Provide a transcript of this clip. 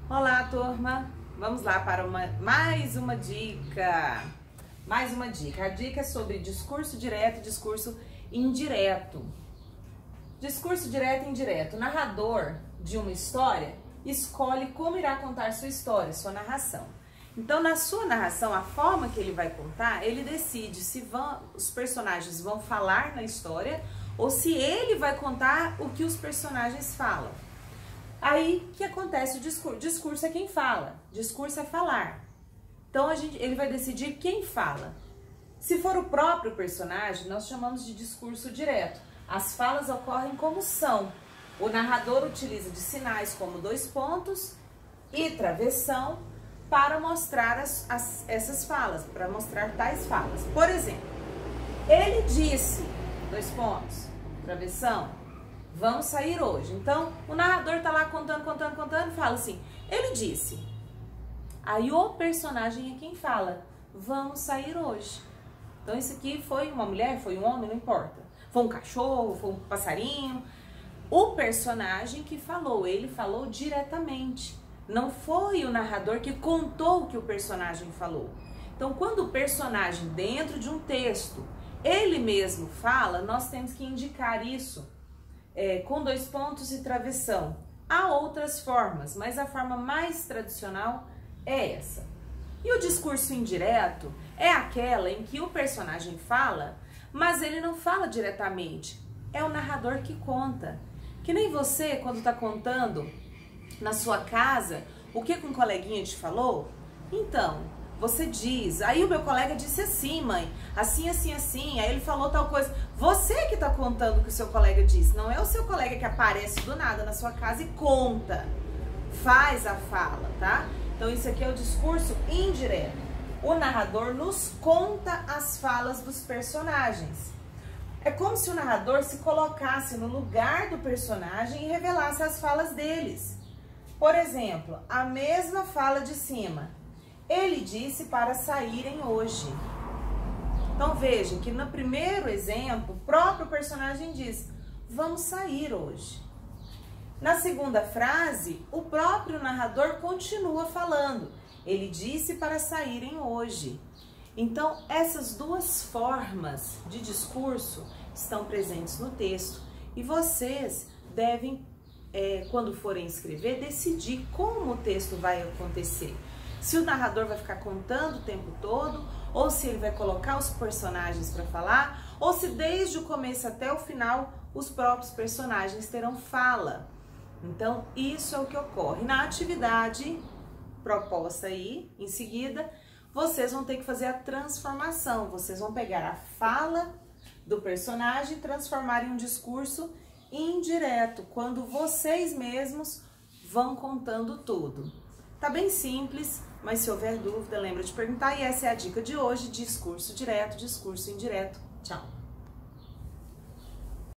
Olá, turma! Vamos lá para mais uma dica. A dica é sobre discurso direto e discurso indireto. Discurso direto e indireto. O narrador de uma história escolhe como irá contar sua história, sua narração. Então, na sua narração, a forma que ele vai contar, ele decide se os personagens vão falar na história ou se ele vai contar o que os personagens falam. Aí que acontece o discurso. Discurso é quem fala, discurso é falar. Então ele vai decidir quem fala. Se for o próprio personagem, nós chamamos de discurso direto. As falas ocorrem como são. O narrador utiliza de sinais como 2 pontos e travessão para mostrar essas falas, para mostrar tais falas. Por exemplo, ele disse, 2 pontos, travessão, vamos sair hoje. Então, o narrador tá lá contando, fala assim, ele disse. Aí o personagem é quem fala, vamos sair hoje. Então, isso aqui foi uma mulher, foi um homem, não importa. Foi um cachorro, foi um passarinho. O personagem que falou, ele falou diretamente. Não foi o narrador que contou o que o personagem falou. Então, quando o personagem, dentro de um texto, ele mesmo fala, nós temos que indicar isso. Com 2 pontos e travessão. Há outras formas, mas a forma mais tradicional é essa. E o discurso indireto é aquela em que o personagem fala, mas ele não fala diretamente. É o narrador que conta. Que nem você, quando está contando na sua casa o que um coleguinha te falou. Então, você diz, aí o meu colega disse assim, mãe, assim, assim, assim, aí ele falou tal coisa. Você que tá contando o que o seu colega disse, não é o seu colega que aparece do nada na sua casa e conta, faz a fala, tá? Então isso aqui é o discurso indireto. O narrador nos conta as falas dos personagens. É como se o narrador se colocasse no lugar do personagem e revelasse as falas deles. Por exemplo, a mesma fala de cima. Ele disse para saírem hoje. Então veja que no primeiro exemplo, o próprio personagem diz, vamos sair hoje. Na segunda frase, o próprio narrador continua falando, ele disse para saírem hoje. Então essas duas formas de discurso estão presentes no texto e vocês devem, quando forem escrever, decidir como o texto vai acontecer. Se o narrador vai ficar contando o tempo todo, ou se ele vai colocar os personagens para falar, ou se desde o começo até o final os próprios personagens terão fala. Então, isso é o que ocorre. Na atividade proposta aí, em seguida, vocês vão ter que fazer a transformação. Vocês vão pegar a fala do personagem e transformar em um discurso indireto, quando vocês mesmos vão contando tudo. Tá bem simples, mas se houver dúvida, lembra de perguntar. E essa é a dica de hoje, discurso direto, discurso indireto. Tchau!